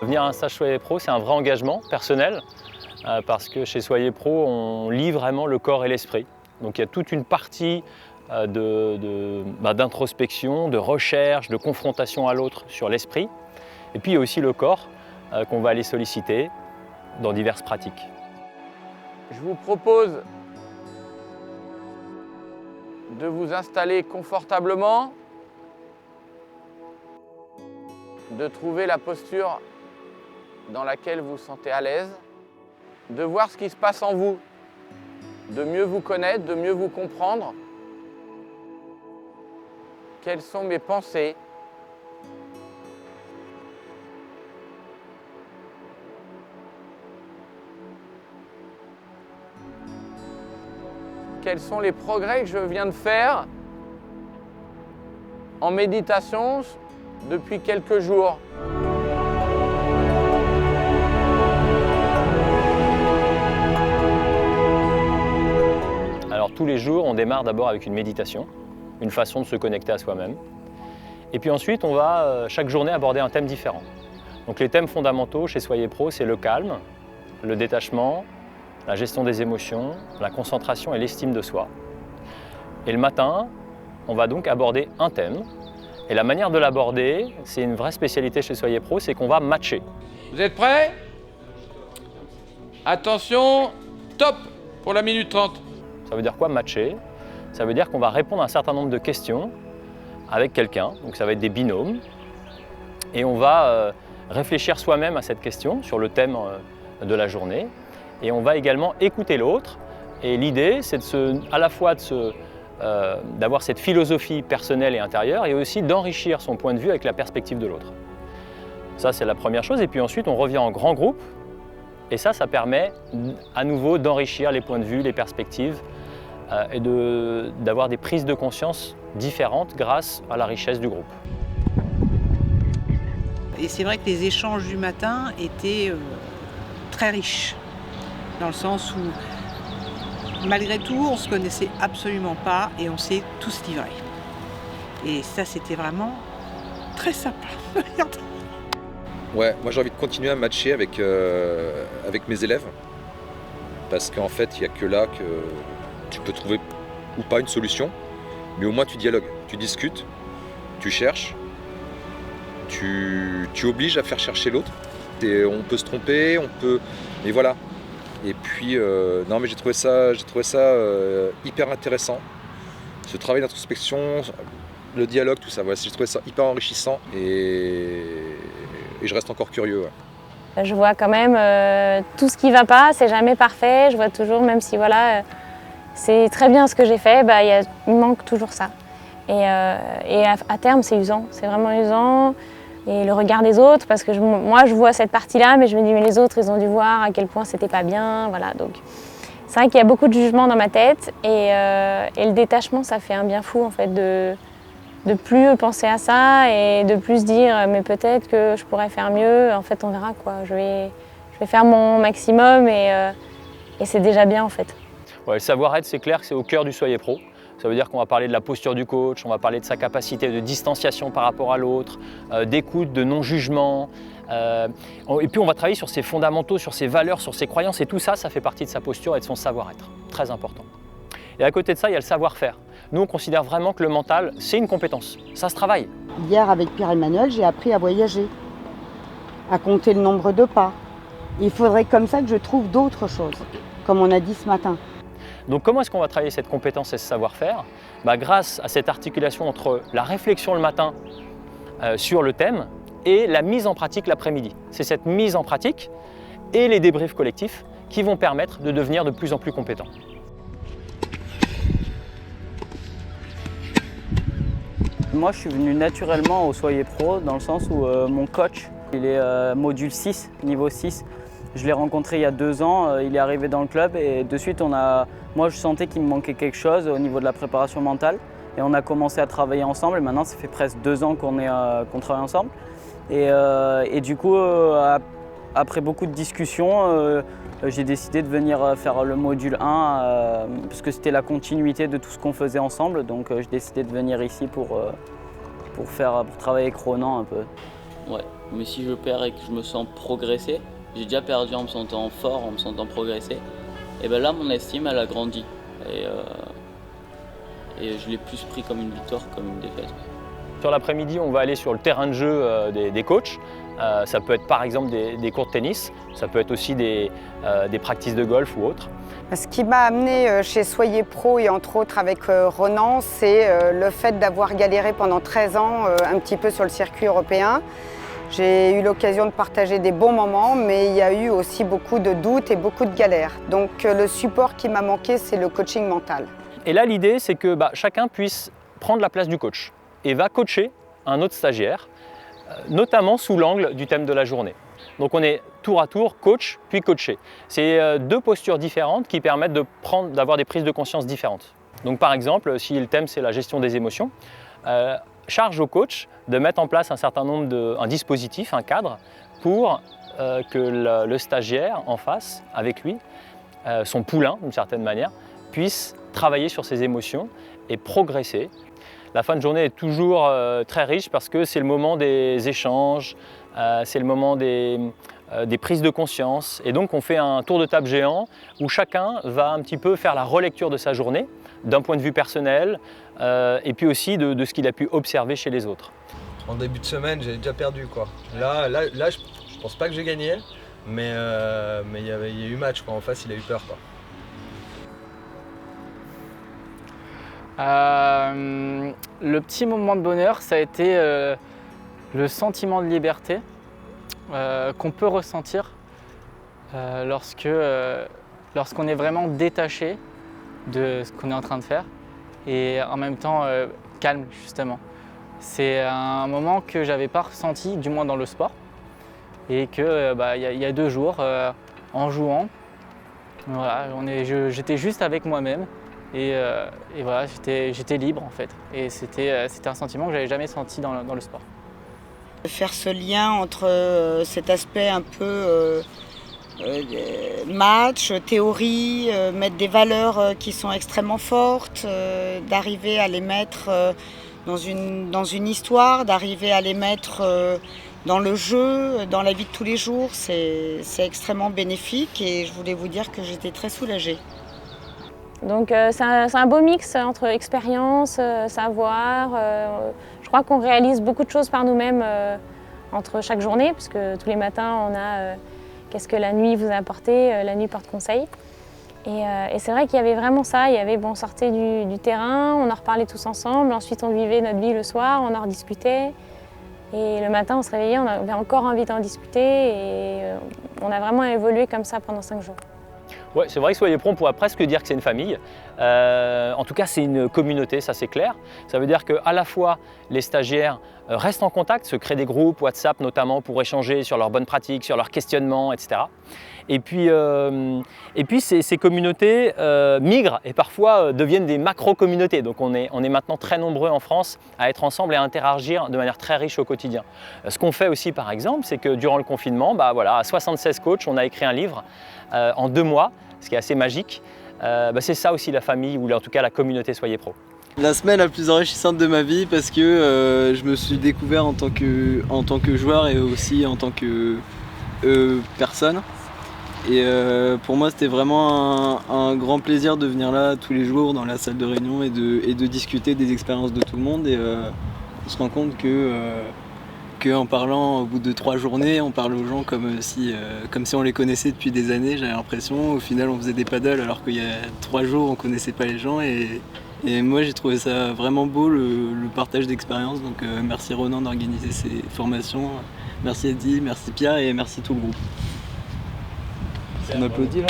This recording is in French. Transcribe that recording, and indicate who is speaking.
Speaker 1: Venir à un stage Soyez Pro, c'est un vrai engagement personnel parce que chez Soyez Pro, on lie vraiment le corps et l'esprit. Donc il y a toute une partie d'introspection, de recherche, de confrontation à l'autre sur l'esprit. Et puis il y a aussi le corps qu'on va aller solliciter dans diverses pratiques.
Speaker 2: Je vous propose de vous installer confortablement, de trouver la posture dans laquelle vous vous sentez à l'aise, de voir ce qui se passe en vous, de mieux vous connaître, de mieux vous comprendre. Quelles sont mes pensées? Quels sont les progrès que je viens de faire en méditation depuis quelques jours?
Speaker 1: Alors tous les jours, on démarre d'abord avec une méditation, une façon de se connecter à soi-même. Et puis ensuite, on va chaque journée aborder un thème différent. Donc les thèmes fondamentaux chez Soyez Pro, c'est le calme, le détachement, la gestion des émotions, la concentration et l'estime de soi. Et le matin, on va donc aborder un thème. Et la manière de l'aborder, c'est une vraie spécialité chez Soyez Pro, c'est qu'on va matcher.
Speaker 2: Vous êtes prêts? Attention, top pour la minute 30.
Speaker 1: Ça veut dire quoi matcher? Ça veut dire qu'on va répondre à un certain nombre de questions avec quelqu'un, donc ça va être des binômes. Et on va réfléchir soi-même à cette question sur le thème de la journée. Et on va également écouter l'autre. Et l'idée, c'est à la fois d'avoir cette philosophie personnelle et intérieure et aussi d'enrichir son point de vue avec la perspective de l'autre. Ça, c'est la première chose. Et puis ensuite, on revient en grand groupe. Et ça permet à nouveau d'enrichir les points de vue, les perspectives et d'avoir des prises de conscience différentes grâce à la richesse du groupe.
Speaker 3: Et c'est vrai que les échanges du matin étaient très riches, dans le sens où, malgré tout, on ne se connaissait absolument pas et on s'est tous livrés. Et ça, c'était vraiment très sympa.
Speaker 4: Ouais, moi j'ai envie de continuer à matcher avec mes élèves, parce qu'en fait, il n'y a que là que tu peux trouver ou pas une solution, mais au moins tu dialogues, tu discutes, tu cherches, tu obliges à faire chercher l'autre. On peut se tromper, mais voilà. Et puis, non, mais j'ai trouvé ça hyper intéressant. Ce travail d'introspection, le dialogue, tout ça, voilà, j'ai trouvé ça hyper enrichissant et je reste encore curieux. Ouais.
Speaker 5: Je vois quand même tout ce qui ne va pas, c'est jamais parfait. Je vois toujours, même si voilà, c'est très bien ce que j'ai fait, il manque toujours ça. Et à terme, c'est usant, c'est vraiment usant. Et le regard des autres, parce que moi je vois cette partie-là, mais je me dis mais les autres ils ont dû voir à quel point c'était pas bien, voilà. Donc c'est vrai qu'il y a beaucoup de jugements dans ma tête et le détachement ça fait un bien fou en fait de plus penser à ça et de plus dire mais peut-être que je pourrais faire mieux. En fait on verra quoi. Je vais faire mon maximum et c'est déjà bien en fait.
Speaker 1: Ouais, le savoir-être c'est clair que c'est au cœur du Soyez Pro. Ça veut dire qu'on va parler de la posture du coach, on va parler de sa capacité de distanciation par rapport à l'autre, d'écoute, de non-jugement. Et puis on va travailler sur ses fondamentaux, sur ses valeurs, sur ses croyances et tout ça, ça fait partie de sa posture et de son savoir-être. Très important. Et à côté de ça, il y a le savoir-faire. Nous, on considère vraiment que le mental, c'est une compétence. Ça se travaille.
Speaker 6: Hier, avec Pierre-Emmanuel, j'ai appris à voyager, à compter le nombre de pas. Il faudrait comme ça que je trouve d'autres choses, comme on a dit ce matin.
Speaker 1: Donc comment est-ce qu'on va travailler cette compétence et ce savoir-faire? Grâce à cette articulation entre la réflexion le matin sur le thème et la mise en pratique l'après-midi. C'est cette mise en pratique et les débriefs collectifs qui vont permettre de devenir de plus en plus compétents.
Speaker 7: Moi, je suis venu naturellement au Soyez Pro dans le sens où mon coach, il est module 6, niveau 6. Je l'ai rencontré il y a 2 ans, il est arrivé dans le club et de suite, moi je sentais qu'il me manquait quelque chose au niveau de la préparation mentale et on a commencé à travailler ensemble et maintenant ça fait presque 2 ans qu'on travaille ensemble. Et du coup, après beaucoup de discussions, j'ai décidé de venir faire le module 1 parce que c'était la continuité de tout ce qu'on faisait ensemble. Donc j'ai décidé de venir ici pour travailler avec Ronan un peu. Ouais. Mais si je perds et que je me sens progresser, j'ai déjà perdu en me sentant fort, en me sentant progresser, et bien là mon estime elle a grandi. Et je l'ai plus pris comme une victoire, comme une défaite.
Speaker 1: Sur l'après-midi, on va aller sur le terrain de jeu des coachs. Ça peut être par exemple des cours de tennis, ça peut être aussi des practices de golf ou autres.
Speaker 6: Ce qui m'a amené chez Soyez Pro et entre autres avec Ronan, c'est le fait d'avoir galéré pendant 13 ans un petit peu sur le circuit européen. J'ai eu l'occasion de partager des bons moments, mais il y a eu aussi beaucoup de doutes et beaucoup de galères. Donc le support qui m'a manqué, c'est le coaching mental.
Speaker 1: Et là, l'idée, c'est que chacun puisse prendre la place du coach et va coacher un autre stagiaire, notamment sous l'angle du thème de la journée. Donc on est tour à tour coach puis coaché. C'est deux postures différentes qui permettent d'avoir des prises de conscience différentes. Donc par exemple, si le thème c'est la gestion des émotions, charge au coach de mettre en place un certain nombre un dispositif, un cadre, pour que le stagiaire en face, avec lui, son poulain d'une certaine manière, puisse travailler sur ses émotions et progresser. La fin de journée est toujours très riche parce que c'est le moment des échanges, c'est le moment des prises de conscience. Et donc on fait un tour de table géant où chacun va un petit peu faire la relecture de sa journée, d'un point de vue personnel, et puis aussi de ce qu'il a pu observer chez les autres.
Speaker 8: En début de semaine, j'ai déjà perdu, quoi. Là, je pense pas que j'ai gagné, mais il y a eu match, quoi. En face, il a eu peur, quoi.
Speaker 7: Le petit moment de bonheur, ça a été le sentiment de liberté qu'on peut ressentir lorsqu'on est vraiment détaché de ce qu'on est en train de faire et en même temps calme justement. C'est un moment que j'avais pas ressenti, du moins dans le sport, et que y a 2 jours, en jouant, voilà, j'étais juste avec moi-même et voilà, j'étais libre en fait. Et c'était un sentiment que j'avais jamais senti dans le sport.
Speaker 6: Faire ce lien entre cet aspect un peu match, théorie, mettre des valeurs qui sont extrêmement fortes, d'arriver à les mettre dans une histoire, d'arriver à les mettre dans le jeu, dans la vie de tous les jours, c'est extrêmement bénéfique et je voulais vous dire que j'étais très soulagée.
Speaker 5: Donc c'est un beau mix entre expérience, savoir. Je crois qu'on réalise beaucoup de choses par nous-mêmes entre chaque journée, puisque tous les matins on a qu'est-ce que la nuit vous a apporté, la nuit porte conseil. Et c'est vrai qu'il y avait vraiment ça, on sortait du terrain, on en reparlait tous ensemble, ensuite on vivait notre vie le soir, on en rediscutait. Et le matin on se réveillait, on avait encore envie d'en discuter et on a vraiment évolué comme ça pendant 5 jours.
Speaker 1: Ouais, c'est vrai que Soyez Pro, on pourrait presque dire que c'est une famille. En tout cas, c'est une communauté, ça c'est clair. Ça veut dire qu'à la fois, les stagiaires restent en contact, se créent des groupes WhatsApp notamment pour échanger sur leurs bonnes pratiques, sur leurs questionnements, etc. Et puis ces communautés migrent et parfois deviennent des macro-communautés. Donc on est maintenant très nombreux en France à être ensemble et à interagir de manière très riche au quotidien. Ce qu'on fait aussi par exemple, c'est que durant le confinement, à 76 coachs, on a écrit un livre en 2 mois, ce qui est assez magique. C'est ça aussi la famille, ou en tout cas la communauté Soyez Pro.
Speaker 9: La semaine la plus enrichissante de ma vie parce que je me suis découvert en tant que joueur et aussi en tant que personne. Et pour moi c'était vraiment un grand plaisir de venir là tous les jours dans la salle de réunion et de discuter des expériences de tout le monde. Et on se rend compte qu'en parlant au bout de 3 journées, on parle aux gens comme si on les connaissait depuis des années, j'avais l'impression. Au final on faisait des paddles alors qu'il y a 3 jours on connaissait pas les gens et moi j'ai trouvé ça vraiment beau le partage d'expérience. Donc merci Ronan d'organiser ces formations, merci Eddy, merci Pierre et merci tout le groupe. On applaudit là.